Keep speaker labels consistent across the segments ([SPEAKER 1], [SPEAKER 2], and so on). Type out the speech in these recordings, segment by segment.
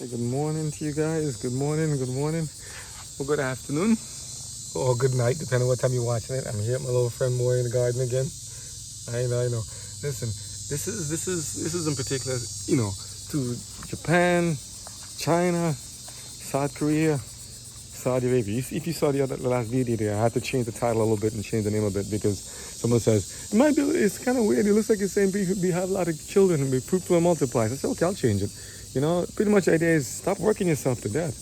[SPEAKER 1] Hey, good morning to you guys. Good morning, good morning, or good afternoon, or good night, depending on what time you're watching it. I'm here with my little friend Moy in the garden again. I know. Listen, this is in particular, to Japan, China, South Korea, Saudi Arabia. If you saw the last video there, I had to change the title a little bit and change the name a bit because someone says, it's kind of weird. It looks like it's saying we have a lot of children and be fruitful and multiply. So I said, okay, I'll change it. Pretty much the idea is stop working yourself to death.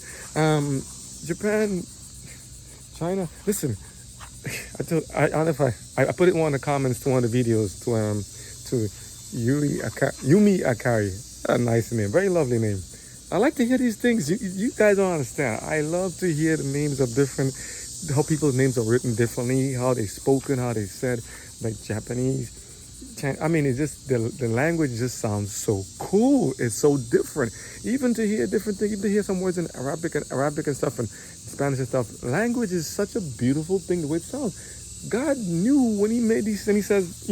[SPEAKER 1] Japan, China, listen, I don't know if I put it in one of the comments to one of the videos to Yumi Akari. A nice name, very lovely name. I like to hear these things. You guys don't understand. I love to hear the names of different, how people's names are written differently, how they spoken, how they said, like Japanese. It's just the language just sounds so cool. It's so different. Even to hear different things, even to hear some words in Arabic and stuff and Spanish and stuff. Language is such a beautiful thing the way it sounds. God knew when He made these, and He says,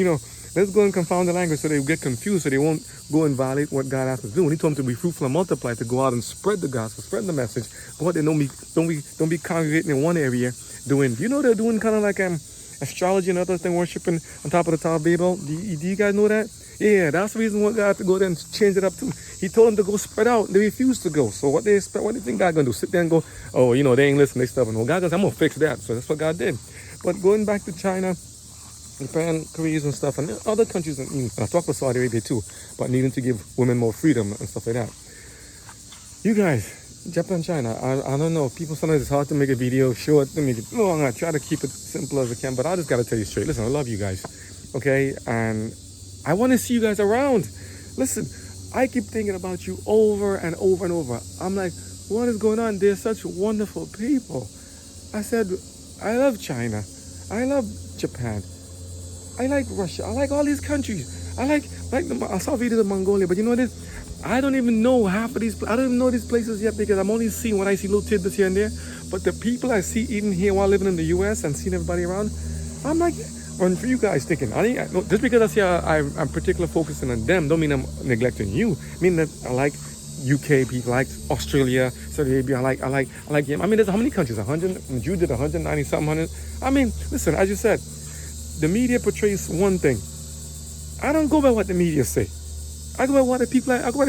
[SPEAKER 1] let's go and confound the language so they get confused, so they won't go and violate what God asked us to do. When He told them to be fruitful and multiply, to go out and spread the gospel, spread the message. Go out there, don't be congregating in one area doing. They're doing kind of like astrology and other thing, worshiping on top of the Tower of Babel. Do you guys know that? Yeah, that's the reason why God had to go there and change it up too. He told them to go spread out. They refused to go. So what do you think God gonna do? Sit there and go, oh, they ain't listening, they stubborn. Well, God goes, I'm gonna fix that. So that's what God did. But going back to China, Japan, Korea and stuff, and other countries, and I talk about Saudi Arabia too, but needing to give women more freedom and stuff like that. You guys, Japan, China, I don't know. People sometimes it's hard to make a video short, to make it long. I try to keep it simple as I can, but I just gotta tell you straight. Listen, I love you guys, okay? And I want to see you guys around. Listen, I keep thinking about you over and over and over. I'm like, what is going on? They're such wonderful people. I said, I love China. I love Japan. I like Russia. I like all these countries. I saw videos of Mongolia, but you know what it is? I don't even know half of these. I don't even know these places yet because I'm only seeing what I see, little tidbits here and there. But the people I see even here while living in the U.S. and seeing everybody around, I'm like, and for you guys thinking, just because I say I'm particularly focusing on them, don't mean I'm neglecting you. I mean that I like UK people, I like Australia, Saudi Arabia. I like them. There's how many countries? 100. And you did 190 something hundred. Listen, as you said, the media portrays one thing. I don't go by what the media say. I go by the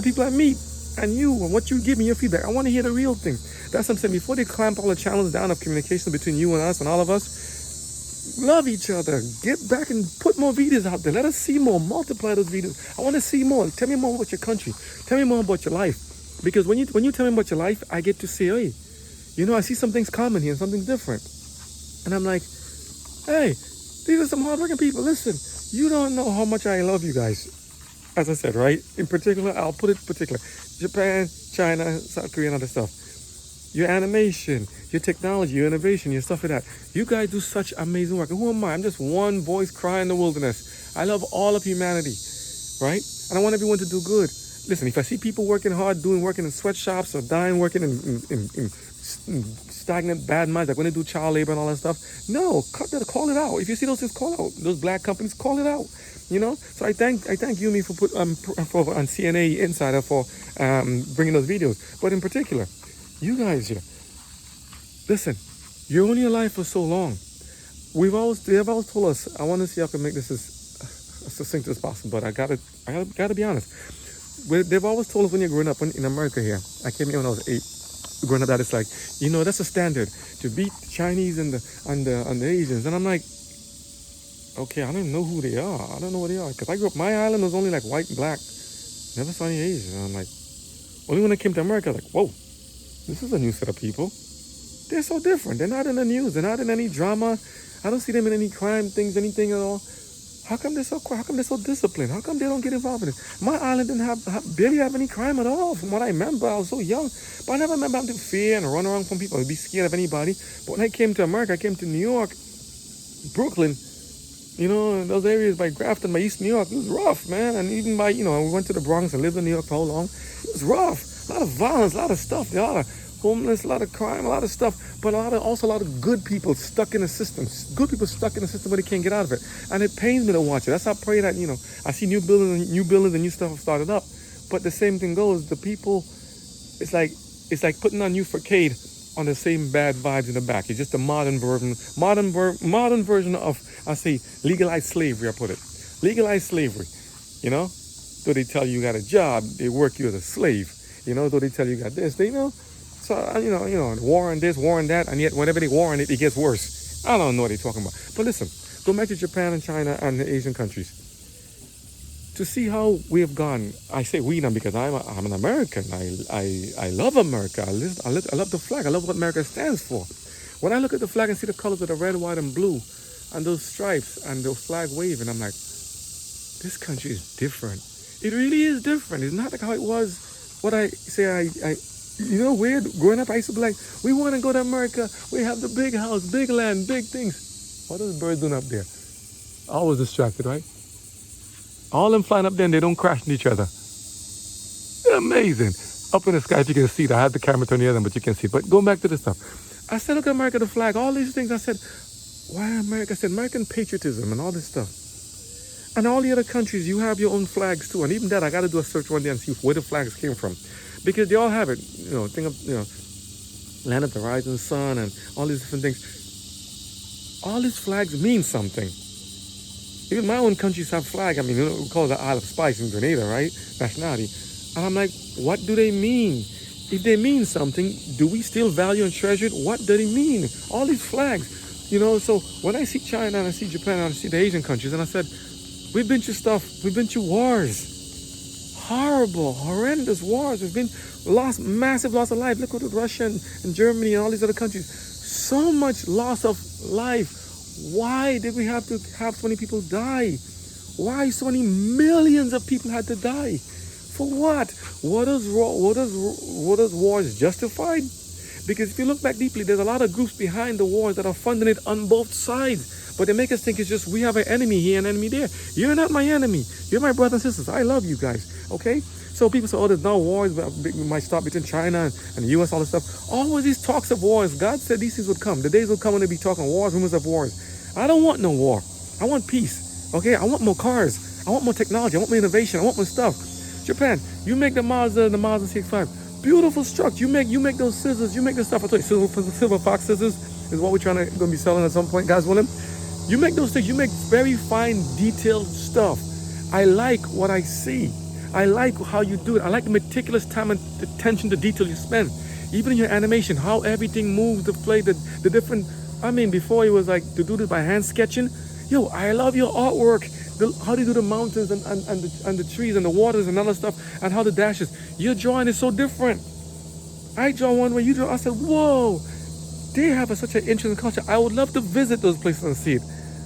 [SPEAKER 1] people I meet, and you, and what you give me your feedback. I want to hear the real thing. That's what I'm saying. Before they clamp all the channels down of communication between you and us and all of us, love each other. Get back and put more videos out there. Let us see more. Multiply those videos. I want to see more. Tell me more about your country. Tell me more about your life. Because when you tell me about your life, I get to say, hey, I see some things common here and something different. And I'm like, hey, these are some hardworking people. Listen, you don't know how much I love you guys. As I said, right? In particular, I'll put it particular. Japan, China, South Korea, and other stuff. Your animation, your technology, your innovation, your stuff like that. You guys do such amazing work. And who am I? I'm just one voice crying in the wilderness. I love all of humanity, right? And I want everyone to do good. Listen, if I see people working hard, working in sweatshops or dying working in stagnant bad minds, like when they do child labor and all that stuff, no, call it out. If you see those things, call it out. Those black companies, call it out. So I thank Yumi for on CNA Insider for bringing those videos. But in particular, you guys here, listen, you're only alive for so long. They've always told us. I want to see if I can make this as succinct as possible, but I gotta be honest. They've always told us when you're growing up in America here. I came here when I was 8. Growing up, that it's like, that's a standard to beat the Chinese and the Asians, and I'm like, okay, I don't even know who they are. I don't know what they are. Because I grew up, my island was only like white and black. Never saw any Asians. And I'm like, only when I came to America, I was like, whoa, this is a new set of people. They're so different. They're not in the news. They're not in any drama. I don't see them in any crime things, anything at all. How come they're so quiet? How come they're so disciplined? How come they don't get involved in it? My island didn't barely have any crime at all. From what I remember, I was so young. But I never remember having to fear and run around from people. I'd be scared of anybody. But when I came to America, I came to New York, Brooklyn, in those areas by Grafton, by East New York, it was rough, man. And even by, we went to the Bronx and lived in New York for how long? It was rough. A lot of violence, a lot of stuff. A lot of homeless, a lot of crime, a lot of stuff. But also a lot of good people stuck in the system. Good people stuck in the system where they can't get out of it. And it pains me to watch it. That's how I pray that, I see new buildings and new stuff have started up. But the same thing goes, the people It's like putting on new facade on the same bad vibes in the back. It's just a modern version of, I say, legalized slavery. I put it, legalized slavery. You know, though they tell you got a job, they work you as a slave. You know, though they tell you got this, they know. So war on this, war on that, and yet whenever they war on it, it gets worse. I don't know what they're talking about. But listen, go back to Japan and China and the Asian countries to see how we have gone. I say we now because I'm an American. I love America. I love the flag. I love what America stands for. When I look at the flag and see the colors of the red, white, and blue, and those stripes and the flag waving, I'm like, this country is different. It really is different. It's not like how it was. What I say, weird. Growing up, I used to be like, we want to go to America. We have the big house, big land, big things. What are those birds doing up there? Always distracted, right? All them flying up there and they don't crash into each other. Amazing. Up in the sky, if you can see it. I had the camera turned the other, but you can see it. But going back to this stuff. I said, look at America, the flag, all these things. I said, why America? I said, American patriotism and all this stuff. And all the other countries, you have your own flags too. And even that, I got to do a search one day and see where the flags came from. Because they all have it. Think of, land of the rising sun and all these different things. All these flags mean something. Even my own countries have flag. I mean, we call it the Isle of Spice in Grenada, right? Nationality. And I'm like, what do they mean? If they mean something, do we still value and treasure it? What do they mean? All these flags. So when I see China and I see Japan and I see the Asian countries, and I said, we've been through stuff. We've been through wars. Horrible, horrendous wars. We've been massive loss of life. Look at Russia and Germany and all these other countries. So much loss of life. Why did we have to have so many people die? Why so many millions of people had to die? For what? What is wars justified? Because if you look back deeply, there's a lot of groups behind the wars that are funding it on both sides. But they make us think it's just we have an enemy here and an enemy there. You're not my enemy. You're my brothers and sisters. I love you guys. Okay? So people say, there's no wars. We might stop between China and the U.S., all this stuff. Always these talks of wars. God said these things would come. The days will come when they be talking wars, rumors of wars. I don't want no war. I want peace. Okay? I want more cars. I want more technology. I want more innovation. I want more stuff. Japan, you make the Mazda CX-5. Beautiful structure. You make those scissors. You make the stuff. I told you, silver fox scissors is what we're going to be selling at some point. Guys want them? You make those things. You make very fine, detailed stuff. I like what I see. I like how you do it. I like the meticulous time and attention to detail you spend. Even in your animation, how everything moves, the play, the different... I mean, before it was like to do this by hand sketching. Yo, I love your artwork. How do you do the mountains and the trees and the waters and other stuff and how the dashes. Your drawing is so different. I draw one way, you draw. I said, whoa, they have such an interesting culture. I would love to visit those places and see it.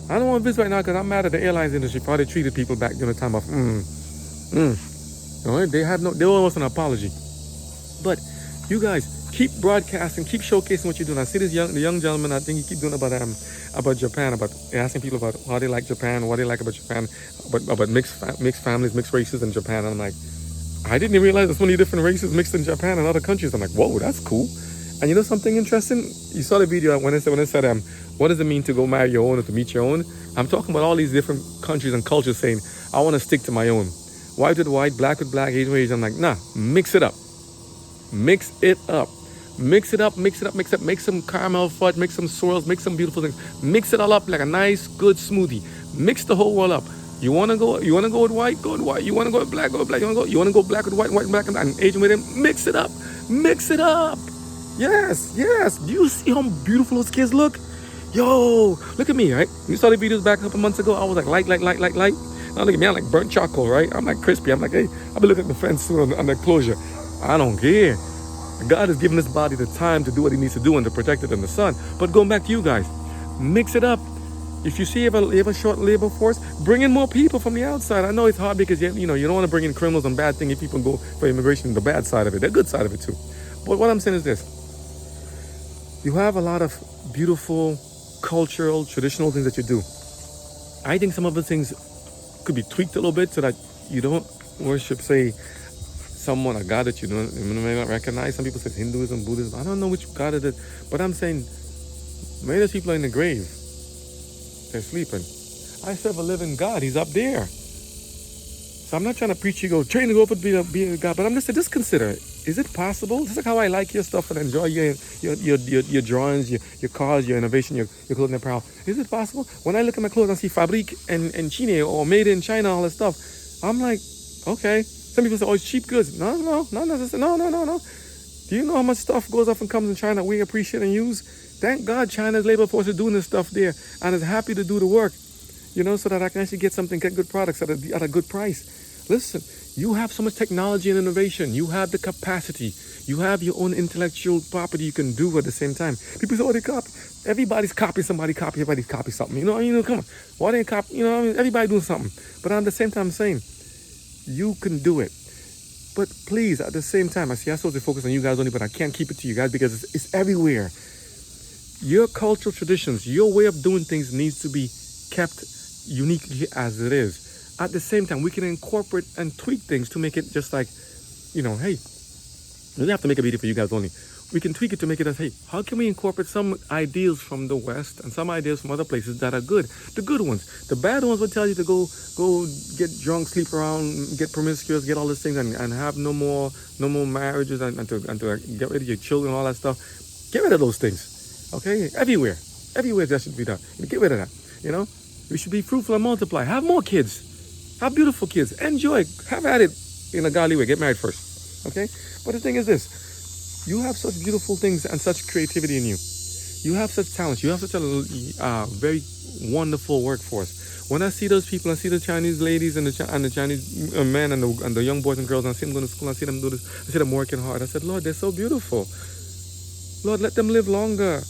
[SPEAKER 1] I don't want to visit right now because I'm mad at the airlines industry for how they treated people back during the time of they owe us an apology. But you guys keep broadcasting, keep showcasing what you're doing. I see the young gentleman, I think you keep doing about Japan, about asking people about how they like Japan, what they like about Japan, about mixed families, mixed races in Japan. And I'm like, I didn't even realize there's so many different races mixed in Japan and other countries. I'm like, whoa, that's cool. And you know something interesting? You saw the video when it said what does it mean to go marry your own or to meet your own? I'm talking about all these different countries and cultures saying, I want to stick to my own. White with white, black with black, Asian with Asian. I'm like, nah, mix it up. Mix it up. Mix it up, mix it up, mix it up. Make some caramel fudge, make some swirls, make some beautiful things. Mix it all up like a nice, good smoothie. Mix the whole world up. You wanna go with white, go with white. You wanna go with black, go with black. You wanna go black with white, white, black, and Asian with them. Mix it up. Mix it up. Yes. Do you see how beautiful those kids look? Yo, look at me, right? You saw the videos back a couple months ago. I was like light. Now look at me, I'm like burnt charcoal, right? I'm like crispy. I'm like, hey, I'll be looking at the fence soon on the closure. I don't care. God has given this body the time to do what he needs to do and to protect it in the sun. But going back to you guys, mix it up. If you see you have a short labor force, bring in more people from the outside. I know it's hard because you don't want to bring in criminals and bad things if people go for immigration, the bad side of it, the good side of it too. But what I'm saying is this. You have a lot of beautiful, cultural, traditional things that you do. I think some of the things could be tweaked a little bit so that you don't worship, say, someone, a God that you may not recognize. Some people say Hinduism, Buddhism. I don't know which God it is. But I'm saying, maybe those people are in the grave. They're sleeping. I serve a living God. He's up there. So I'm not trying to preach you, train to go up and be a God. But I'm just saying, just consider it. Is it possible? This is how I like your stuff and enjoy your drawings, your cars, your innovation, your clothing apparel. Is it possible? When I look at my clothes and see Fabrique and China or made in China, all this stuff, I'm like, okay. Some people say, oh, it's cheap goods. No, not necessarily. No. Do you know how much stuff goes up and comes in China we appreciate and use? Thank God China's labor force is doing this stuff there and is happy to do the work, so that I can actually get good products at a good price. Listen, you have so much technology and innovation. You have the capacity. You have your own intellectual property you can do at the same time. People say, oh, they copy. Everybody's copying somebody, everybody's copying something. Come on. Why they copy? Everybody doing something. But at the same time, I'm saying, you can do it. But please, at the same time, I'm supposed to focus on you guys only, but I can't keep it to you guys because it's everywhere. Your cultural traditions, your way of doing things needs to be kept uniquely as it is. At the same time, we can incorporate and tweak things to make it just like, hey, we have to make a video for you guys only. We can tweak it to make it as, hey, how can we incorporate some ideas from the West and some ideas from other places that are good? The good ones. The bad ones will tell you to go get drunk, sleep around, get promiscuous, get all these things and have no more marriages and to get rid of your children and all that stuff. Get rid of those things. Okay? Everywhere that should be done. Get rid of that. We should be fruitful and multiply. Have more kids. Have beautiful kids. Enjoy. Have at it in a godly way. Get married first. Okay? But the thing is this. You have such beautiful things and such creativity in you. You have such talents. You have such a very wonderful workforce. When I see those people, I see the Chinese ladies and the Chinese men and the young boys and girls, and I see them going to school, I see them do this, I see them working hard. I said, Lord, they're so beautiful. Lord, let them live longer.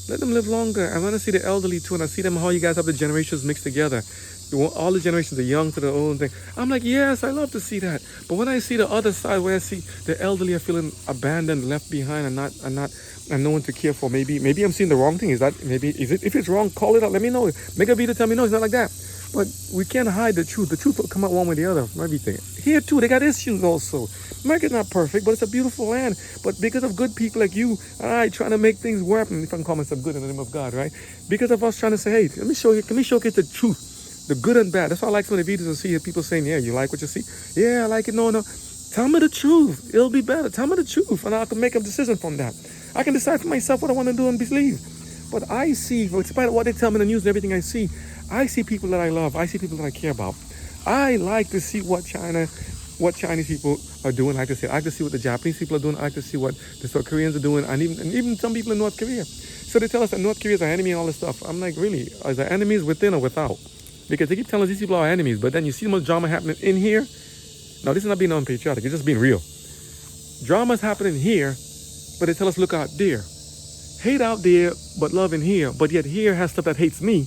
[SPEAKER 1] Let them live longer. And when I see the elderly too, and I see them, how you guys have the generations mixed together. All the generations, the young to the old thing. I'm like, yes, I love to see that. But when I see the other side, where I see the elderly are feeling abandoned, left behind, and no one to care for, maybe I'm seeing the wrong thing. Is it? If it's wrong, call it out. Let me know. Make a video, tell me no, it's not like that. But we can't hide the truth. The truth will come out one way or the other from everything. Here too, they got issues also. America's not perfect, but it's a beautiful land. But because of good people like you, trying to make things work, if I can call myself good in the name of God, right? Because of us trying to say, hey, let me showcase the truth. The good and bad. That's why I like some of the videos and see people saying, yeah, you like what you see? Yeah, I like it. No. Tell me the truth. It'll be better. Tell me the truth. And I can make a decision from that. I can decide for myself what I want to do and believe. But I see, in spite of what they tell me in the news and everything I see people that I love. I see people that I care about. I like to see what Chinese people are doing. I like to see what the Japanese people are doing. I like to see what the South Koreans are doing. And even some people in North Korea. So they tell us that North Korea is our enemy and all this stuff. I'm like, really? Are the enemies within or without? Because they keep telling us these people are our enemies, but then you see much drama happening in here. Now, this is not being unpatriotic. It's just being real. Drama's happening here, but they tell us, look out there. Hate out there, but love in here. But yet here has stuff that hates me,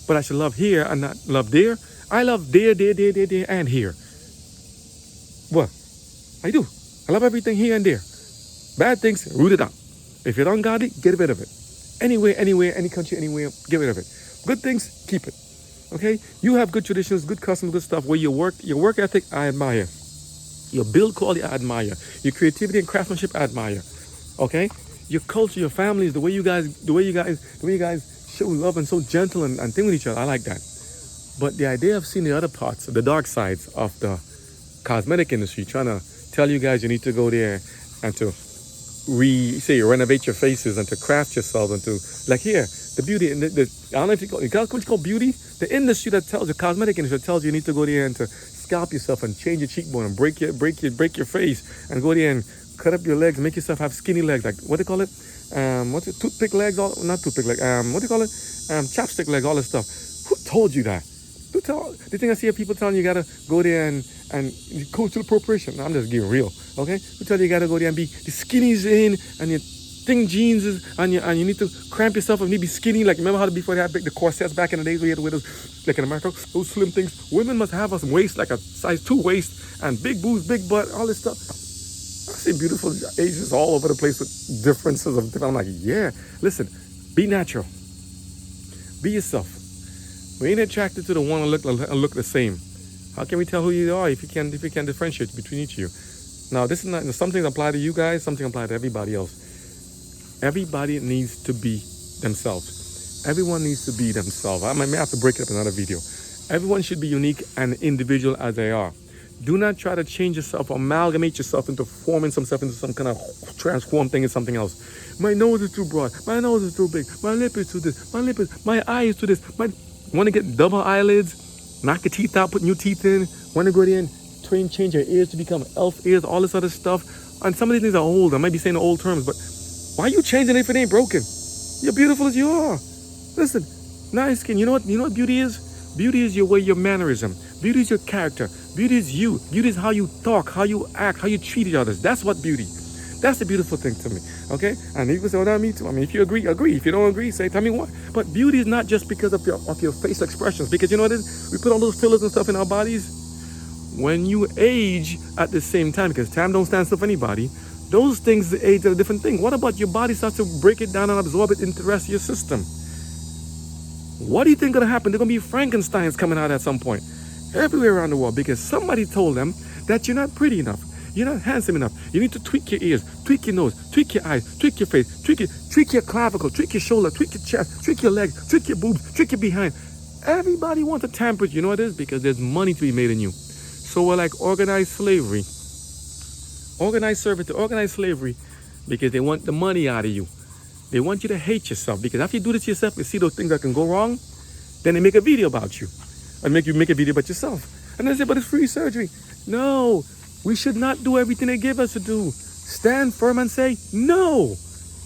[SPEAKER 1] but I should love here and not love there. I love there, and here. What? I do. I love everything here and there. Bad things, root it out. If you're ungodly, get rid of it. Anywhere, any country, anywhere, get rid of it. Good things, keep it. Okay, you have good traditions, good customs, good stuff. Where your work ethic, I admire. Your build quality, I admire. Your creativity and craftsmanship, I admire. Okay, your culture, your families, the way you guys show love and so gentle and think with each other, I like that. But the idea of seeing the other parts, the dark sides of the cosmetic industry, trying to tell you guys you need to go there and to renovate your faces and to craft yourself and to here the beauty and the I don't know if you call beauty, the industry that tells the cosmetic industry that tells you need to go there and to scalp yourself and change your cheekbone and break your face and go there and cut up your legs, make yourself have skinny legs, like what do you call it? What's it? Toothpick legs? Not toothpick leg. What do you call it? Chapstick leg. All this stuff. Who told you that? Do you think I see people telling you gotta go there and cultural appropriation? I'm just getting real, okay? Who tell you gotta go there and be the skinnies in and your thin jeans and you need to cramp yourself and maybe skinny. Like remember how before they had the corsets back in the days where you had to wear those, like in America, those slim things. Women must have a waist like a size 2 waist and big boobs, big butt, all this stuff. I see beautiful Asians all over the place with differences of different. I'm like, yeah. Listen, be natural. Be yourself. We ain't attracted to the one and look the same. How can we tell who you are if you can differentiate between each of you? Now, this is not some things apply to you guys, some things apply to everybody else. Everybody needs to be themselves. Everyone needs to be themselves. I may have to break it up in another video. Everyone should be unique and individual as they are. Do not try to change yourself, amalgamate yourself into forming something into some kind of transform thing into something else. My nose is too broad. My nose is too big. My lip is too this. My eye is too this. Want to get double eyelids, knock your teeth out, put new teeth in. Want to go there and change your ears to become elf ears, all this other stuff. And some of these things are old. I might be saying old terms, but why are you changing if it ain't broken? You're beautiful as you are. Listen, nice skin. You know what beauty is? Beauty is your way, your mannerism. Beauty is your character. Beauty is you. Beauty is how you talk, how you act, how you treat each other. That's what beauty. That's the beautiful thing to me. Okay? And you can say, oh, that me too. I mean, if you agree, agree. If you don't agree, say, tell me what. But beauty is not just because of your facial expressions. Because you know what it is? We put all those fillers and stuff in our bodies. When you age at the same time, because time don't stand still for anybody, those things age at a different thing. What about your body starts to break it down and absorb it into the rest of your system? What do you think is going to happen? There's going to be Frankensteins coming out at some point. Everywhere around the world, because somebody told them that you're not pretty enough. You're not handsome enough. You need to tweak your ears, tweak your nose, tweak your eyes, tweak your face, tweak your clavicle, tweak your shoulder, tweak your chest, tweak your legs, tweak your boobs, tweak your behind. Everybody wants to tamper it. You know what it is? Because there's money to be made in you. So we're like organized slavery. Organized servitude, organized slavery, because they want the money out of you. They want you to hate yourself, because after you do this to yourself, you see those things that can go wrong, then they make a video about you. And make you make a video about yourself. And they say, but it's free surgery. No, we should not do everything they give us to do. Stand firm and say, no,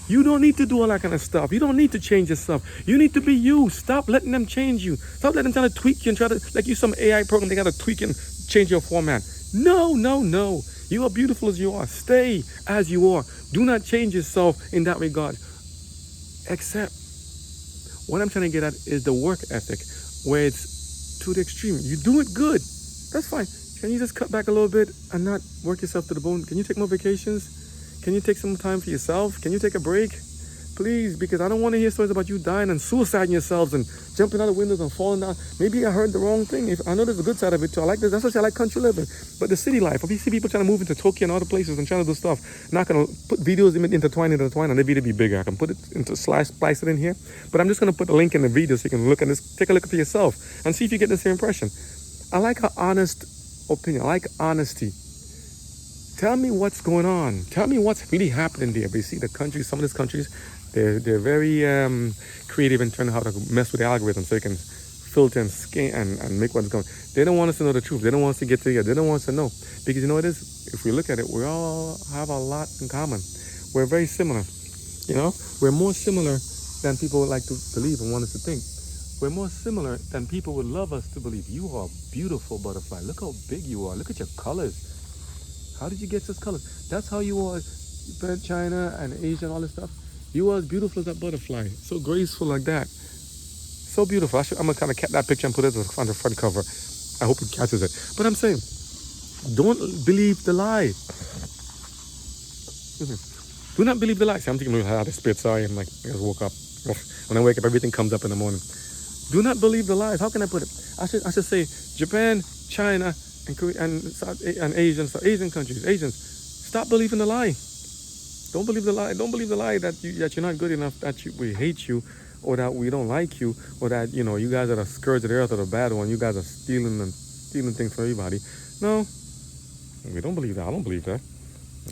[SPEAKER 1] you don't need to do all that kind of stuff. You don't need to change yourself. You need to be you. Stop letting them change you. Stop letting them try to tweak you and try to, like you some AI program, they got to tweak and change your format. No, no, no. You are beautiful as you are. Stay as you are. Do not change yourself in that regard. Except, what I'm trying to get at is the work ethic, where it's to the extreme. You do it good. That's fine. Can you just cut back a little bit and not work yourself to the bone? Can you take more vacations? Can you take some time for yourself? Can you take a break? Please, because I don't want to hear stories about you dying and suiciding yourselves and jumping out of windows and falling down. Maybe I heard the wrong thing. I know there's a good side of it too. I like this. That's why I like country living. But the city life, if you see people trying to move into Tokyo and other places and trying to do stuff, not going to put videos intertwined, and the video be bigger. I can put it into splice it in here. But I'm just going to put a link in the video so you can look at this, take a look at it for yourself and see if you get the same impression. I like an honest opinion. I like honesty. Tell me what's going on. Tell me what's really happening there. But you see, the countries, some of these countries, they're very creative in terms of how to mess with the algorithm so they can filter and scan and make what's going. They don't want us to know the truth. They don't want us to get together. They don't want us to know. Because you know what it is? If we look at it, we all have a lot in common. We're very similar. You know? We're more similar than people would like to believe and want us to think. We're more similar than people would love us to believe. You are a beautiful butterfly. Look how big you are. Look at your colors. How did you get such colors? That's how you are. China and Asia and all this stuff. You are as beautiful as that butterfly. So graceful like that. So beautiful. I'm going to kind of catch that picture and put it on the front cover. I hope it catches it. But I'm saying, don't believe the lie. Do not believe the lie. See, I'm thinking, I had a spit. Sorry, I'm like, I just woke up. When I wake up, everything comes up in the morning. Do not believe the lies. How can I put it? I should say Japan, China, and Korea, and Asian countries. Asians, stop believing the lie. Don't believe the lie. Don't believe the lie that you're not good enough, that we hate you, or that we don't like you, or that you guys are the scourge of the earth or the bad one. You guys are stealing things from everybody. No, we don't believe that. I don't believe that.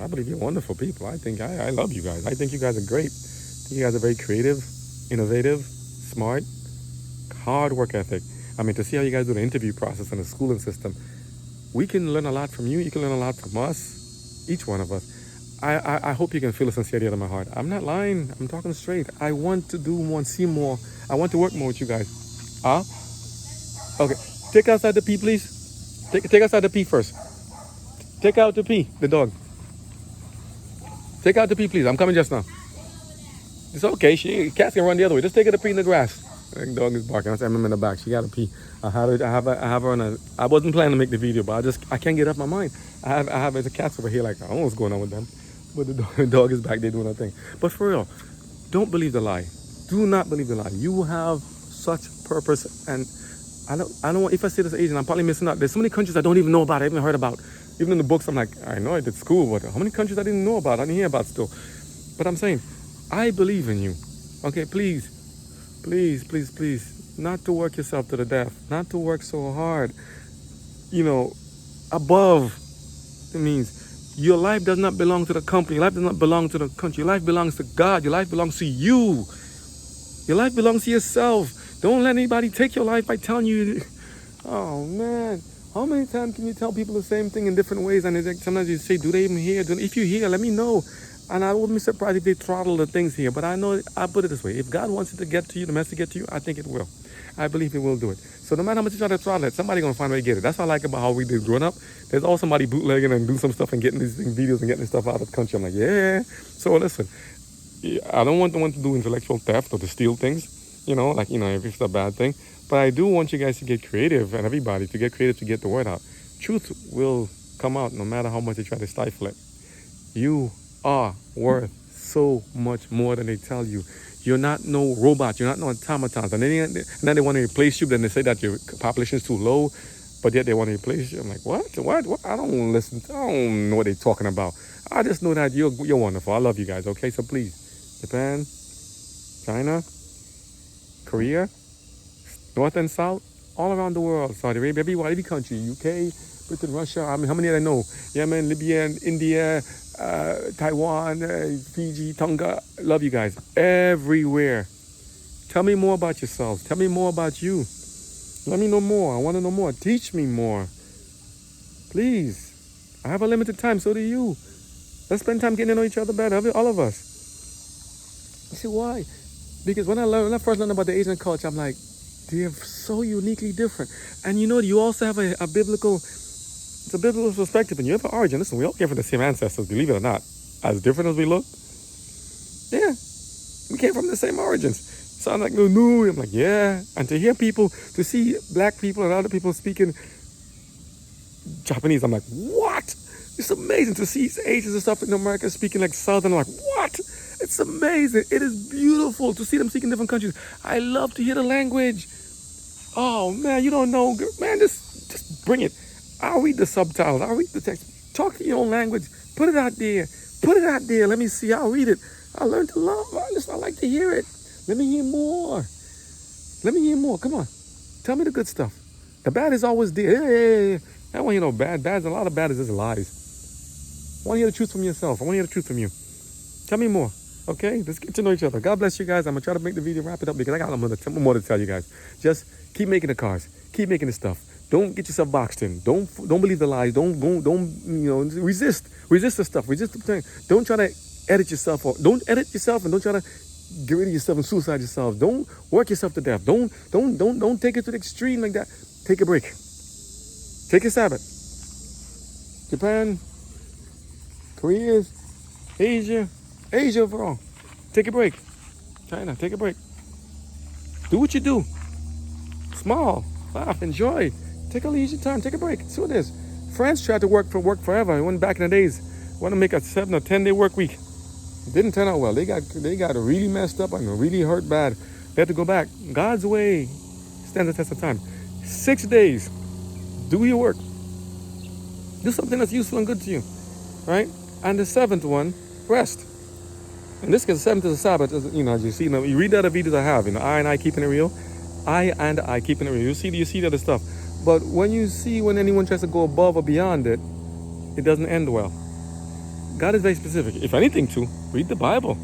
[SPEAKER 1] I believe you're wonderful people. I think I love you guys. I think you guys are great. I think you guys are very creative, innovative, smart, hard work ethic. I mean, to see how you guys do the interview process and the schooling system, we can learn a lot from you. You can learn a lot from us, each one of us. I hope you can feel the sincerity out of my heart. I'm not lying. I'm talking straight. I want to do more and see more. I want to work more with you guys. Okay. Take outside the pee, please. Take outside the pee first. Take out the pee, the dog. Take out the pee, please. I'm coming just now. It's okay. Cats can run the other way. Just take her to pee in the grass. The dog is barking. I remember in the back. She got to pee. I have her on a. I wasn't planning to make the video, but I can't get off my mind. I have the cats over here. Like, I don't know what's going on with them, but the dog is back there doing her thing. But for real, don't believe the lie. Do not believe the lie. You have such purpose, and I don't want. If I say this Asian, I'm probably missing out. There's so many countries I don't even know about. I haven't heard about. Even in the books, I'm like, I know I did school, but how many countries I didn't know about? I didn't hear about still. But I'm saying, I believe in you. Okay, please, not to work yourself to the death, not to work so hard. above. It means your life does not belong to the company. Your life does not belong to the country. Your life belongs to God. Your life belongs to you. Your life belongs to yourself. Don't let anybody take your life by telling you. Oh man, how many times can you tell people the same thing in different ways? And sometimes you say, do they even hear? If you hear, let me know. And I wouldn't be surprised if they throttle the things here. But I know, I put it this way. If God wants it to get to you, the message to get to you, I think it will. I believe it will do it. So no matter how much you try to throttle it, somebody's going to find a way to get it. That's what I like about how we did growing up. There's always somebody bootlegging and do some stuff and getting these videos and getting this stuff out of the country. I'm like, yeah. So listen, I don't want the one to do intellectual theft or to steal things, if it's a bad thing. But I do want you guys to get creative, and everybody to get creative to get the word out. Truth will come out no matter how much they try to stifle it. You are worth so much more than they tell you. You're not no robot. You're not no automatons. And then they want to replace you. Then they say that your population is too low, but yet they want to replace you. I'm like, what? I don't listen. I don't know what they're talking about. I just know that you're wonderful. I love you guys. Okay, so please, Japan, China, Korea, North and South, all around the world, Saudi Arabia, every country, UK, Britain, Russia, I mean, how many did I know? Yemen, Libya, India, Taiwan, Fiji, Tonga. Love you guys. Everywhere. Tell me more about yourselves. Tell me more about you. Let me know more. I want to know more. Teach me more. Please. I have a limited time, so do you. Let's spend time getting to know each other better, all of us. You see why? Because when I first learned about the Asian culture, I'm like, they're so uniquely different. And you also have a biblical perspective, and you have an origin. Listen, we all came from the same ancestors, believe it or not. As different as we look, yeah, we came from the same origins. So I'm like, no, I'm like, yeah. And to see black people and other people speaking Japanese, I'm like, what? It's amazing to see Asians and stuff in America speaking like Southern. I'm like, what? It's amazing. It is beautiful to see them speak in different countries. I love to hear the language. Oh man, you don't know, man. Just bring it. I'll read the subtitles. I'll read the text. Talk in your own language. Put it out there. Put it out there. Let me see. I'll read it. I learned to love. I like to hear it. Let me hear more. Let me hear more. Come on. Tell me the good stuff. The bad is always there. Hey. I don't want to hear no bad. A lot of bad is just lies. I want to hear the truth from yourself. I want to hear the truth from you. Tell me more. Okay? Let's get to know each other. God bless you guys. I'm going to try to make the video, wrap it up, because I got more to tell you guys. Just keep making the cars. Keep making the stuff. Don't get yourself boxed in. Don't believe the lies. Don't resist. Resist the stuff. Resist the thing. Don't try to edit yourself, or don't edit yourself, and don't try to get rid of yourself and suicide yourself. Don't work yourself to death. Don't take it to the extreme like that. Take a break. Take a Sabbath. Japan, Korea, Asia overall. Take a break. China, take a break. Do what you do. Small. Laugh. Enjoy. Take a leisure time. Take a break. See what it is. France tried to work forever. It went back in the days. Want to make a 7 or 10 day work week. It didn't turn out well. They got really messed up and really hurt bad. They had to go back. God's way stands the test of time. 6 days. Do your work. Do something that's useful and good to you. Right? And the 7th one, rest. In this case, the 7th is a Sabbath. As you see, you read the other videos I have. I and I keeping it real. I keeping it real. You see the other stuff. But when anyone tries to go above or beyond it, it doesn't end well. God is very specific. If anything, read the Bible.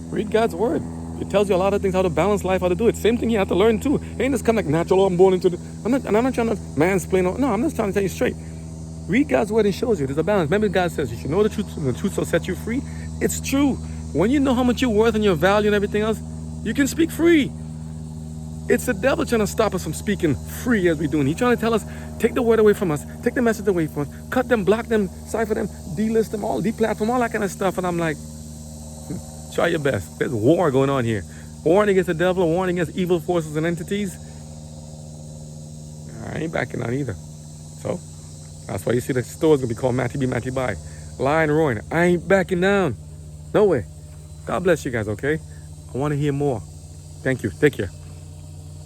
[SPEAKER 1] Read God's word. It tells you a lot of things, how to balance life, how to do it. Same thing you have to learn too. It ain't just come like natural, I'm born into it. I'm not trying to mansplain. No, I'm just trying to tell you straight. Read God's word and shows you there's a balance. Remember, God says you should know the truth, and the truth shall set you free. It's true. When you know how much you're worth and your value and everything else, you can speak free. It's the devil trying to stop us from speaking free as we're doing. He's trying to tell us, take the word away from us, take the message away from us, cut them, block them, cipher them, delist them, all deplatform, all that kind of stuff. And I'm like, try your best. There's war going on here. Warring against the devil, warring against evil forces and entities. I ain't backing out either. So that's why you see the store's gonna be called Matty B, Matty Buy. Lying, roaring. I ain't backing down. No way. God bless you guys, okay? I want to hear more. Thank you. Take care.